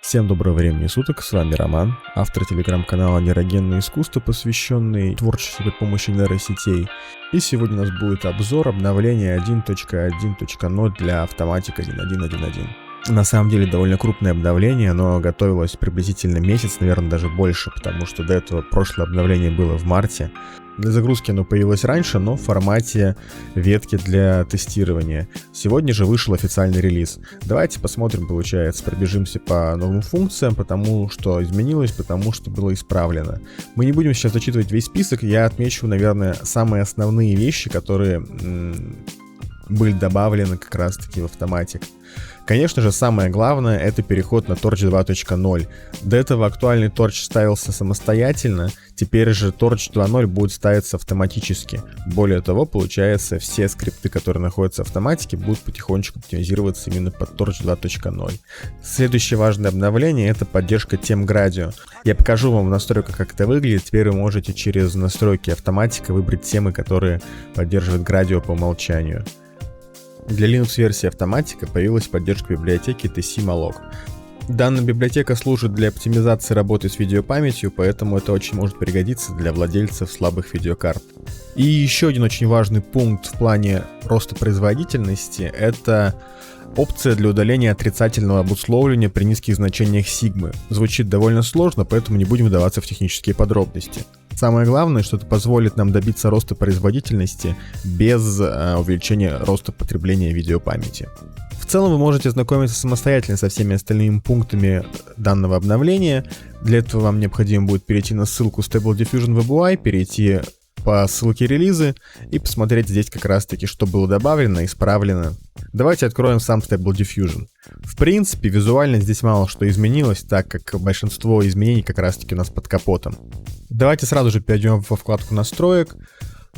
Всем доброго времени суток, с вами Роман, автор телеграм-канала «Нейрогенное искусство», посвященный творчеству при помощи нейросетей. И сегодня у нас будет обзор обновления 1.1.0 для автоматика 1.1.1.1. На самом деле довольно крупное обновление, но готовилось приблизительно месяц, наверное, даже больше, потому что до этого прошлое обновление было в марте. Для загрузки оно появилось раньше, но в формате ветки для тестирования. Сегодня же вышел официальный релиз. Давайте посмотрим, получается, пробежимся по новым функциям, потому что изменилось, потому что было исправлено. Мы не будем сейчас зачитывать весь список, я отмечу, наверное, самые основные вещи, которые были добавлены как раз-таки в автоматик. Конечно же, самое главное — это переход на Torch 2.0. До этого актуальный Torch ставился самостоятельно, теперь же Torch 2.0 будет ставиться автоматически. Более того, получается, все скрипты, которые находятся в автоматике, будут потихонечку оптимизироваться именно под Torch 2.0. Следующее важное обновление — это поддержка тем Gradio. Я покажу вам в настройках, как это выглядит. Теперь вы можете через настройки автоматика выбрать темы, которые поддерживают Gradio по умолчанию. Для Linux-версии автоматика появилась поддержка библиотеки TC-Malloc. Данная библиотека служит для оптимизации работы с видеопамятью, поэтому это очень может пригодиться для владельцев слабых видеокарт. И еще один очень важный пункт в плане роста производительности — это опция для удаления отрицательного обусловления при низких значениях сигмы. Звучит довольно сложно, поэтому не будем вдаваться в технические подробности. Самое главное, что это позволит нам добиться роста производительности без увеличения роста потребления видеопамяти. В целом вы можете ознакомиться самостоятельно со всеми остальными пунктами данного обновления. Для этого вам необходимо будет перейти на ссылку Stable Diffusion Web UI, перейти по ссылке релизы и посмотреть здесь как раз таки, что было добавлено, исправлено. Давайте откроем сам Stable Diffusion. В принципе, визуально здесь мало что изменилось, так как большинство изменений как раз таки у нас под капотом. Давайте сразу же перейдем во вкладку настроек,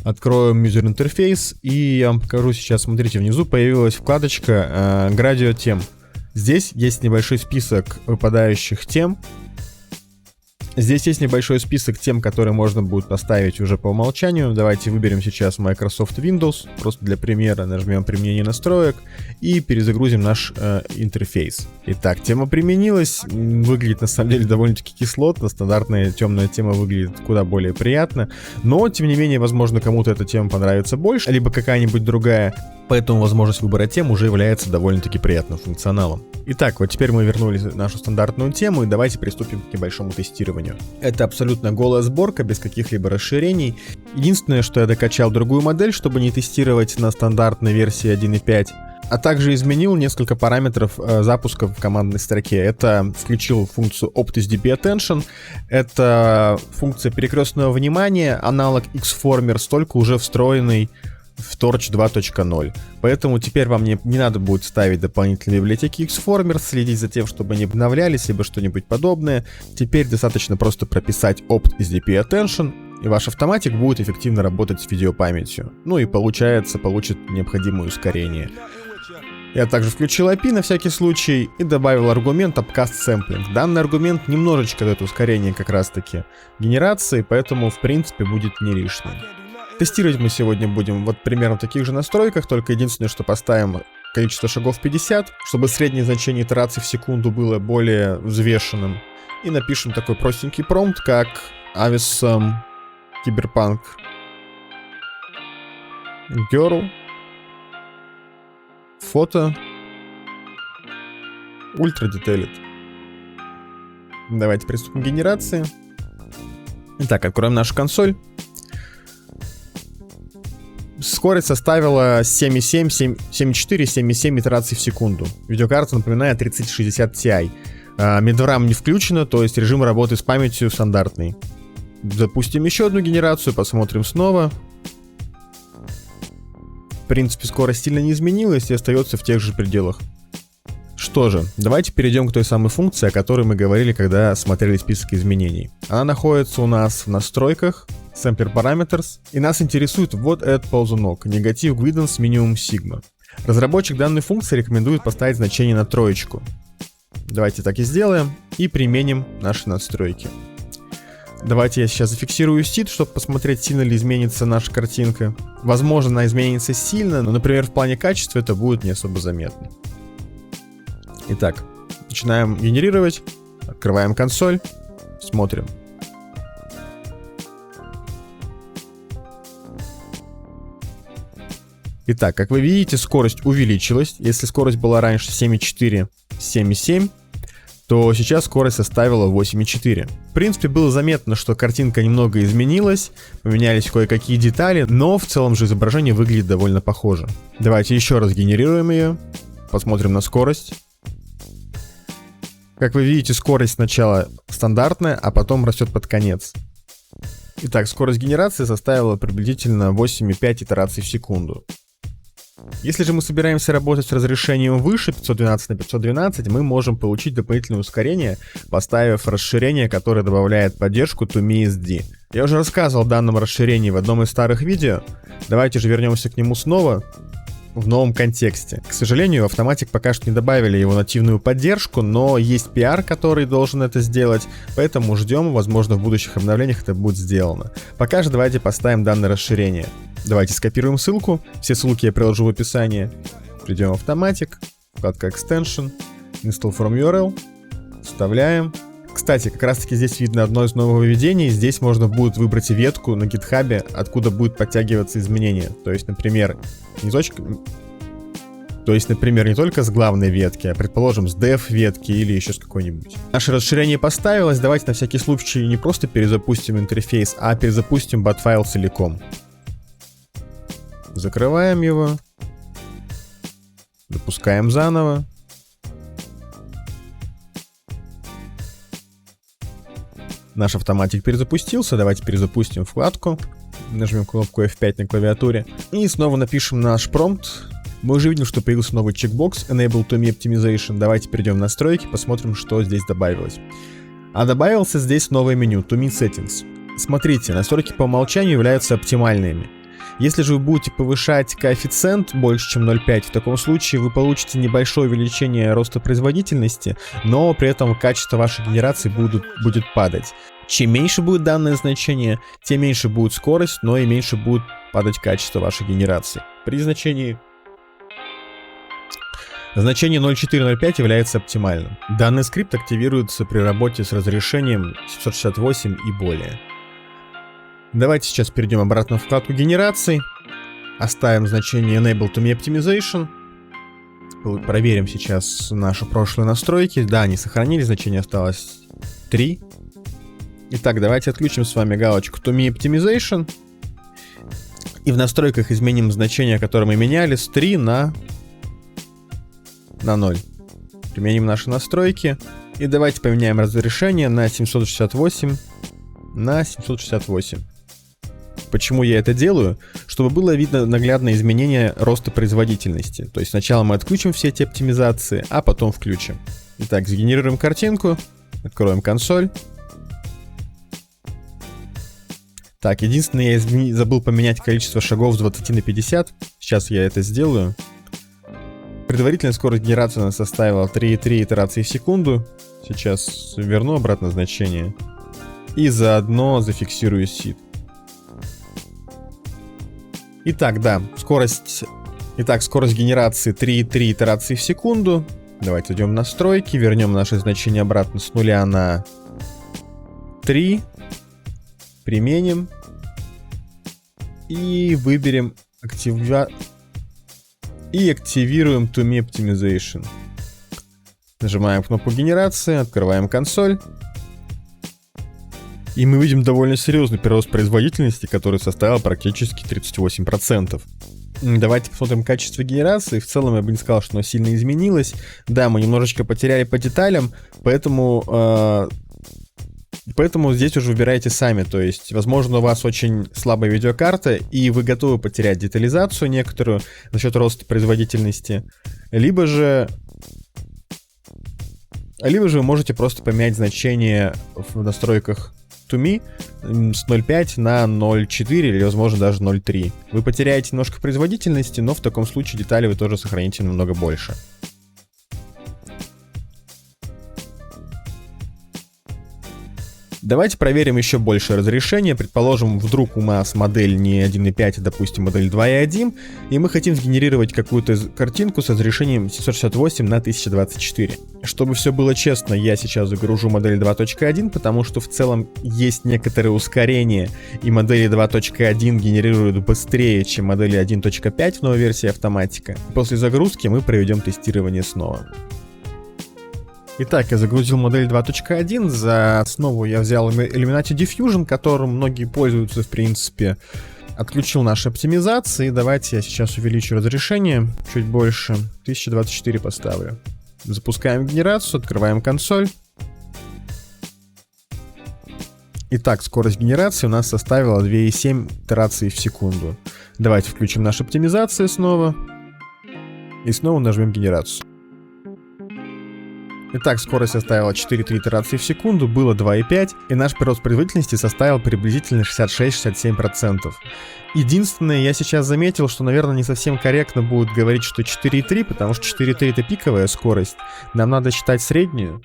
откроем User Interface, и я вам покажу сейчас, смотрите, внизу появилась вкладочка Gradio тем. Здесь есть небольшой список выпадающих тем. Здесь есть небольшой список тем, которые можно будет поставить уже по умолчанию. Давайте выберем сейчас Microsoft Windows, просто для примера нажмем применение настроек и перезагрузим наш интерфейс. Итак, тема применилась, выглядит на самом деле довольно-таки кислотно, стандартная темная тема выглядит куда более приятно, но тем не менее, возможно, кому-то эта тема понравится больше, либо какая-нибудь другая, поэтому возможность выбора тем уже является довольно-таки приятным функционалом. Итак, вот теперь мы вернулись в нашу стандартную тему и давайте приступим к небольшому тестированию. Это абсолютно голая сборка, без каких-либо расширений. Единственное, что я докачал другую модель, чтобы не тестировать на стандартной версии 1.5, а также изменил несколько параметров запуска в командной строке. Это включил функцию OptSDP Attention, это функция перекрестного внимания, аналог Xformers, только уже встроенный в Torch 2.0. Поэтому теперь вам не надо будет ставить дополнительные библиотеки Xformers, следить за тем, чтобы они обновлялись, либо что-нибудь подобное. Теперь достаточно просто прописать OptSDP Attention, и ваш автоматик будет эффективно работать с видеопамятью. Ну и получит необходимое ускорение. Я также включил API на всякий случай и добавил аргумент Upcast Sampling. Данный аргумент немножечко дает ускорение как раз таки генерации, поэтому в принципе будет не лишним. Тестировать мы сегодня будем вот примерно в таких же настройках, только единственное, что поставим количество шагов 50, чтобы среднее значение итераций в секунду было более взвешенным. И напишем такой простенький промпт, как Avism Cyberpunk Girl, фото, Ultra Detailed. Давайте приступим к генерации. Итак, откроем нашу консоль. Скорость составила 7,7, 7,4, 7,7 итераций в секунду. Видеокарта, напоминаю, 3060 Ti. Медрам не включено, то есть режим работы с памятью стандартный. Запустим еще одну генерацию, посмотрим снова. В принципе, скорость сильно не изменилась и остается в тех же пределах. Что же, давайте перейдем к той самой функции, о которой мы говорили, когда смотрели список изменений. Она находится у нас в настройках, Sampler Parameters, и нас интересует вот этот ползунок, Negative Guidance Minimum Sigma. Разработчик данной функции рекомендует поставить значение на 3. Давайте так и сделаем и применим наши настройки. Давайте я сейчас зафиксирую сид, чтобы посмотреть, сильно ли изменится наша картинка. Возможно, она изменится сильно, но, например, в плане качества это будет не особо заметно. Итак, начинаем генерировать. Открываем консоль, смотрим. Итак, как вы видите, скорость увеличилась. Если скорость была раньше 7.4, 7.7, то сейчас скорость составила 8.4. В принципе, было заметно, что картинка немного изменилась, поменялись кое-какие детали, но в целом же изображение выглядит довольно похоже. Давайте еще раз генерируем ее, посмотрим на скорость. Как вы видите, скорость сначала стандартная, а потом растет под конец. Итак, скорость генерации составила приблизительно 8,5 итераций в секунду. Если же мы собираемся работать с разрешением выше 512 на 512, мы можем получить дополнительное ускорение, поставив расширение, которое добавляет поддержку ToMe SD. Я уже рассказывал о данном расширении в одном из старых видео. Давайте же вернемся к нему снова в новом контексте. К сожалению, в Automatic пока что не добавили его нативную поддержку, но есть PR, который должен это сделать, поэтому ждем, возможно, в будущих обновлениях это будет сделано. Пока же давайте поставим данное расширение. Давайте скопируем ссылку, все ссылки я приложу в описании. Придем в Automatic, вкладка Extension, Install from URL, вставляем. Кстати, как раз таки здесь видно одно из нововведений. Здесь можно будет выбрать ветку на GitHub, откуда будет подтягиваться изменения. То есть, например, не только с главной ветки, а, предположим, с dev ветки или еще с какой-нибудь. Наше расширение поставилось. Давайте на всякий случай не просто перезапустим интерфейс, а перезапустим bat-файл целиком. Закрываем его. Запускаем заново. Наш автоматик перезапустился. Давайте перезапустим вкладку. Нажмем кнопку F5 на клавиатуре. И снова напишем наш промпт. Мы уже видим, что появился новый чекбокс Enable ToMe Optimization. Давайте перейдем в настройки, посмотрим, что здесь добавилось. А добавился здесь новое меню ToMe Settings. Смотрите, настройки по умолчанию являются оптимальными. Если же вы будете повышать коэффициент больше, чем 0,5, в таком случае вы получите небольшое увеличение роста производительности, но при этом качество вашей генерации будет падать. Чем меньше будет данное значение, тем меньше будет скорость, но и меньше будет падать качество вашей генерации. При значении 0.4-0.5 является оптимальным. Данный скрипт активируется при работе с разрешением 768 и более. Давайте сейчас перейдем обратно в вкладку генерации. Оставим значение Enable ToMe Optimization. Проверим сейчас наши прошлые настройки. Да, они сохранились, значение осталось 3. Итак, давайте отключим с вами галочку ToMe Optimization. И в настройках изменим значение, которое мы меняли, с 3 на 0. Применим наши настройки. И давайте поменяем разрешение на 768 на 768. Почему я это делаю? Чтобы было видно наглядное изменение роста производительности. То есть сначала мы отключим все эти оптимизации, а потом включим. Итак, сгенерируем картинку, откроем консоль. Так, единственное, я забыл поменять количество шагов с 20 на 50. Сейчас я это сделаю. Предварительная скорость генерации у нас составила 3,3 итерации в секунду. Сейчас верну обратно значение. И заодно зафиксирую seed. Итак, да, скорость генерации 3,3 итерации в секунду. Давайте идем в настройки, вернем наше значение обратно с 0 на 3. Применим. И выберем и активируем ToMe Optimization. Нажимаем кнопку генерации, открываем консоль. И мы видим довольно серьезный прирост производительности, который составил практически 38%. Давайте посмотрим качество генерации. В целом я бы не сказал, что оно сильно изменилось. Да, мы немножечко потеряли по деталям, поэтому здесь уже выбирайте сами. То есть, возможно, у вас очень слабая видеокарта, и вы готовы потерять детализацию некоторую за счет роста производительности. Либо же вы можете просто поменять значение в настройках ToMe с 0.5 на 0.4 или, возможно, даже 0.3. Вы потеряете немножко производительности, но в таком случае детали вы тоже сохраните намного больше. Давайте проверим еще большее разрешение. Предположим, вдруг у нас модель не 1.5, а, допустим, модель 2.1, и мы хотим сгенерировать какую-то картинку с разрешением 768 на 1024. Чтобы все было честно, я сейчас загружу модель 2.1, потому что в целом есть некоторые ускорения, и модели 2.1 генерируют быстрее, чем модели 1.5 в новой версии автоматика. После загрузки мы проведем тестирование снова. Итак, я загрузил модель 2.1, за основу я взял Illuminati Diffusion, которым многие пользуются в принципе. Отключил наши оптимизации, давайте я сейчас увеличу разрешение чуть больше, 1024 поставлю. Запускаем генерацию, открываем консоль. Итак, скорость генерации у нас составила 2,7 итерации в секунду. Давайте включим наши оптимизации снова. И снова нажмем генерацию. Итак, скорость составила 4,3 итерации в секунду, было 2,5, и наш прирост производительности составил приблизительно 66-67%. Единственное, я сейчас заметил, что, наверное, не совсем корректно будет говорить, что 4,3, потому что 4,3 это пиковая скорость. Нам надо считать среднюю,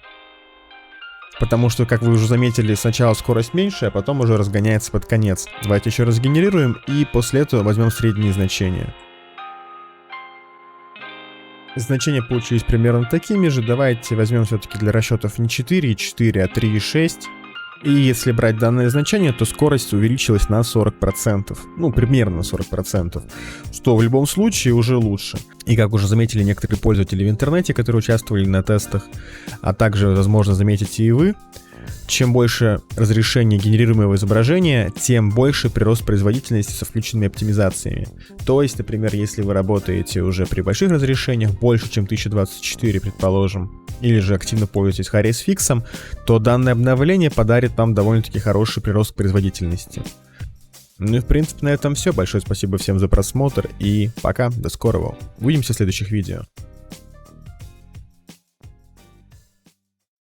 потому что, как вы уже заметили, сначала скорость меньше, а потом уже разгоняется под конец. Давайте еще раз генерируем, и после этого возьмем средние значения. Значения получились примерно такими же. Давайте возьмем все-таки для расчетов не 4,4, а 3,6. И если брать данное значение, то скорость увеличилась на 40%. Ну, примерно на 40%. Что в любом случае уже лучше. И как уже заметили некоторые пользователи в интернете, которые участвовали на тестах, а также, возможно, заметите и вы, чем больше разрешение генерируемого изображения, тем больше прирост производительности со включенными оптимизациями. То есть, например, если вы работаете уже при больших разрешениях, больше, чем 1024, предположим, или же активно пользуетесь HiResFix, то данное обновление подарит вам довольно-таки хороший прирост производительности. Ну и в принципе на этом все. Большое спасибо всем за просмотр и пока, до скорого. Увидимся в следующих видео.